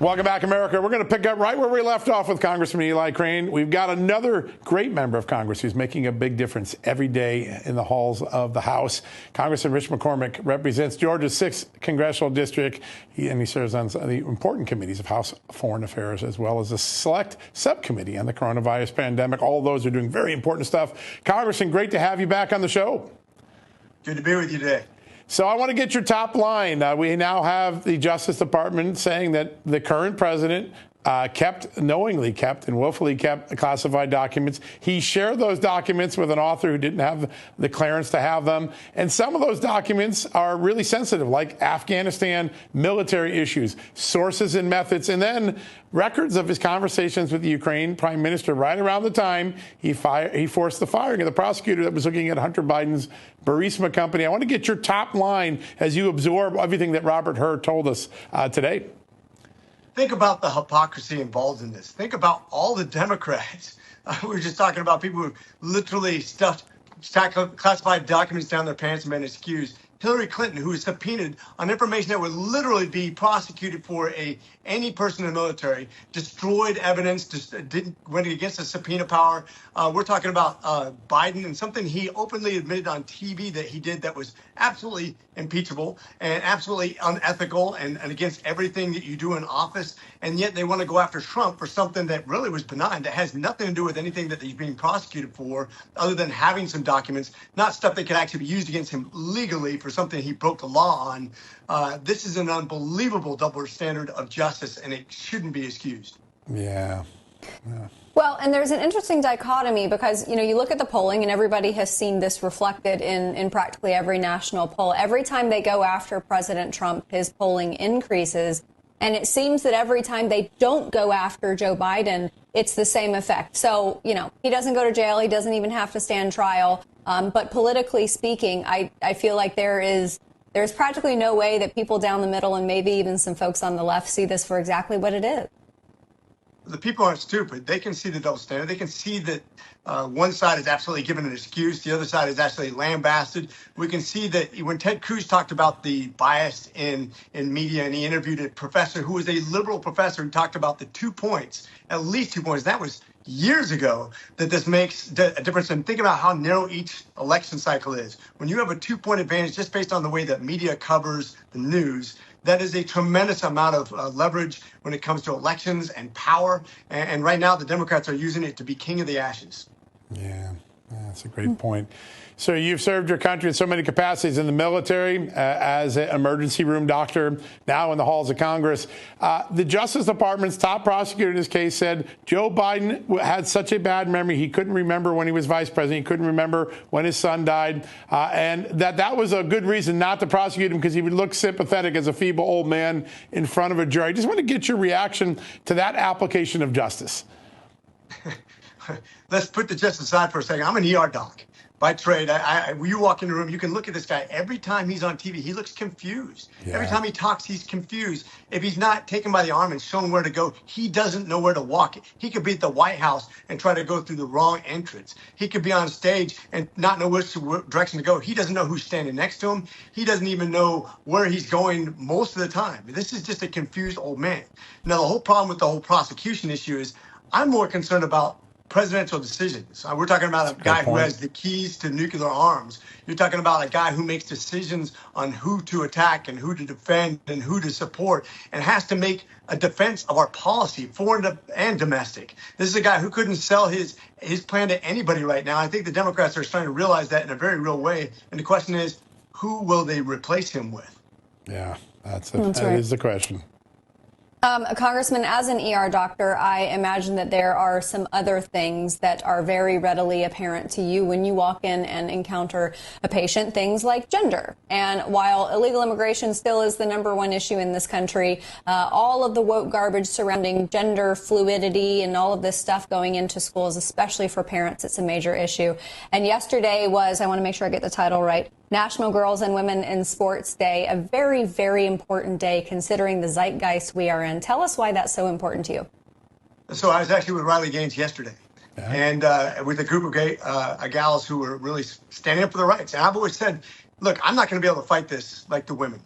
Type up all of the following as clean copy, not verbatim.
Welcome back, America. We're going to pick up right where we left off with Congressman Eli Crane. We've got another great member of Congress who's making a big difference every day in the halls of the House. Congressman Rich McCormick represents Georgia's 6th congressional district, and he serves on the important committees of House Foreign Affairs, as well as a select subcommittee on the coronavirus pandemic. All of those are doing very important stuff. Congressman, great to have you back on the show. Good to be with you today. So I want to get your top line. We now have the Justice Department saying that the current president knowingly kept and willfully kept classified documents. He shared those documents with an author who didn't have the clearance to have them. And some of those documents are really sensitive, like Afghanistan military issues, sources and methods, and then records of his conversations with the Ukraine prime minister right around the time he forced the firing of the prosecutor that was looking at Hunter Biden's Burisma company. I want to get your top line as you absorb everything that Robert Hur told us today. Think about the hypocrisy involved in this. Think about all the Democrats. We were just talking about people who literally stuffed classified documents down their pants and been excused. Hillary Clinton, who was subpoenaed on information that would literally be prosecuted for any person in the military, destroyed evidence, went against the subpoena power. We're talking about Biden and something he openly admitted on TV that he did that was absolutely impeachable and absolutely unethical and against everything that you do in office. And yet they want to go after Trump for something that really was benign, that has nothing to do with anything that he's being prosecuted for, other than having some documents, not stuff that could actually be used against him legally for something he broke the law on. This is an unbelievable double standard of justice, and it shouldn't be excused. Yeah. Well, and there's an interesting dichotomy because, you look at the polling and everybody has seen this reflected in practically every national poll. Every time they go after President Trump, his polling increases. And it seems that every time they don't go after Joe Biden, it's the same effect. So, he doesn't go to jail. He doesn't even have to stand trial. But politically speaking, I feel like there's practically no way that people down the middle and maybe even some folks on the left see this for exactly what it is. The people aren't stupid. They can see the double standard. They can see that one side is absolutely given an excuse. The other side is actually lambasted. We can see that when Ted Cruz talked about the bias in media, and he interviewed a professor who was a liberal professor and talked about the 2 points, at least 2 points. That was years ago, that this makes a difference. And think about how narrow each election cycle is. When you have a 2-point advantage just based on the way that media covers the news, that is a tremendous amount of leverage when it comes to elections and power. And right now, the Democrats are using it to be king of the ashes. Yeah, that's a great point. So you've served your country in so many capacities in the military, as an emergency room doctor, now in the halls of Congress. The Justice Department's top prosecutor in this case said Joe Biden had such a bad memory, he couldn't remember when he was vice president, he couldn't remember when his son died, and that was a good reason not to prosecute him because he would look sympathetic as a feeble old man in front of a jury. I just want to get your reaction to that application of justice. Let's put the justice aside for a second. I'm an ER doc by trade. You walk in the room, you can look at this guy. Every time he's on TV, he looks confused. Yeah. Every time he talks, he's confused. If he's not taken by the arm and shown where to go, he doesn't know where to walk. He could be at the White House and try to go through the wrong entrance. He could be on stage and not know which direction to go. He doesn't know who's standing next to him. He doesn't even know where he's going most of the time. This is just a confused old man. Now, the whole problem with the whole prosecution issue is I'm more concerned about presidential decisions. We're talking about a guy who has the keys to nuclear arms. You're talking about a guy who makes decisions on who to attack and who to defend and who to support, and has to make a defense of our policy, foreign and domestic. This is a guy who couldn't sell his plan to anybody right now. I think the Democrats are starting to realize that in a very real way. And the question is, who will they replace him with? Yeah, that is the question. Congressman, as an ER doctor, I imagine that there are some other things that are very readily apparent to you when you walk in and encounter a patient, things like gender. And while illegal immigration still is the #1 issue in this country, all of the woke garbage surrounding gender fluidity and all of this stuff going into schools, especially for parents, it's a major issue. And yesterday was, I want to make sure I get the title right, National Girls and Women in Sports Day, a very, very important day considering the zeitgeist we are in. Tell us why that's so important to you. So I was actually with Riley Gaines yesterday, and with a group of gals who were really standing up for their rights. And I've always said, look, I'm not going to be able to fight this like the women.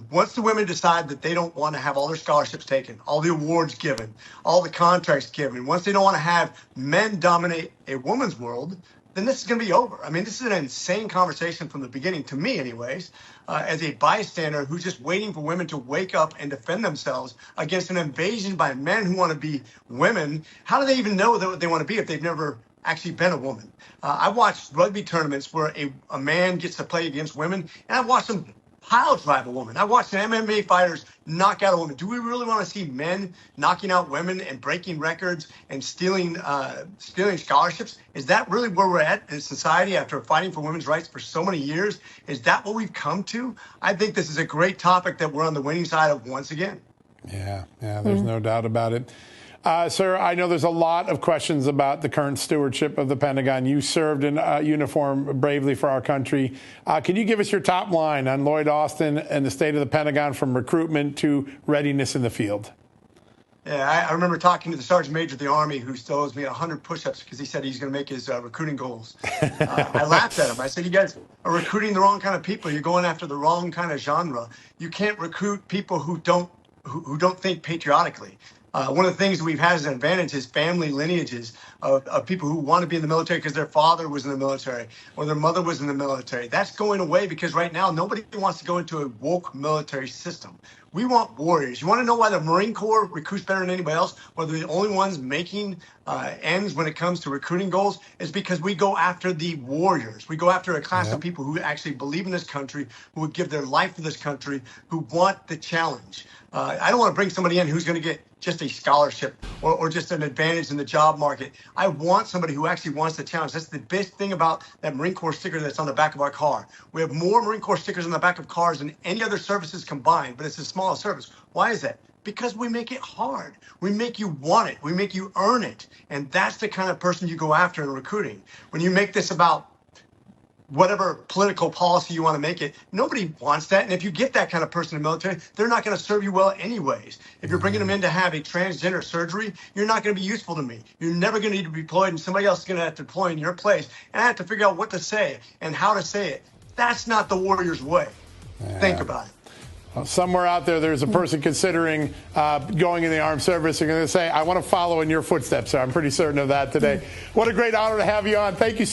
Once the women decide that they don't want to have all their scholarships taken, all the awards given, all the contracts given, once they don't want to have men dominate a woman's world, then this is going to be over. I mean, this is an insane conversation from the beginning, to me anyways, as a bystander who's just waiting for women to wake up and defend themselves against an invasion by men who want to be women. How do they even know what they want to be if they've never actually been a woman? I watched rugby tournaments where a man gets to play against women, and I watched them pile drive a woman. I watched MMA fighters knock out a woman. Do we really want to see men knocking out women and breaking records and stealing scholarships? Is that really where we're at in society after fighting for women's rights for so many years? Is that what we've come to? I think this is a great topic that we're on the winning side of once again. Yeah, there's no doubt about it. Sir, I know there's a lot of questions about the current stewardship of the Pentagon. You served in uniform bravely for our country. Can you give us your top line on Lloyd Austin and the state of the Pentagon from recruitment to readiness in the field? Yeah, I remember talking to the Sergeant Major of the Army who still owes me 100 push-ups because he said he's going to make his recruiting goals. I laughed at him. I said, you guys are recruiting the wrong kind of people. You're going after the wrong kind of genre. You can't recruit people who don't think patriotically. One of the things we've had as an advantage is family lineages of people who want to be in the military because their father was in the military or their mother was in the military. That's going away because right now nobody wants to go into a woke military system. We want warriors. You want to know why the Marine Corps recruits better than anybody else? Or they're the only ones making ends when it comes to recruiting goals? Is because we go after the warriors. We go after a class of people who actually believe in this country, who would give their life for this country, who want the challenge. I don't want to bring somebody in who's going to get just a scholarship or just an advantage in the job market. I want somebody who actually wants the challenge. That's the best thing about that Marine Corps sticker that's on the back of our car. We have more Marine Corps stickers on the back of cars than any other services combined, but it's the smallest service. Why is that? Because we make it hard. We make you want it. We make you earn it. And that's the kind of person you go after in recruiting. When you make this about whatever political policy you want to make it, nobody wants that. And if you get that kind of person in the military, they're not going to serve you well anyways. If you're bringing them in to have a transgender surgery, you're not going to be useful to me. You're never going to need to be deployed, and somebody else is going to have to deploy in your place. And I have to figure out what to say and how to say it. That's not the warrior's way. Think about it. Well, somewhere out there's a person considering going in the armed service. They're going to say, I want to follow in your footsteps. So I'm pretty certain of that today. What a great honor to have you on. Thank you so much.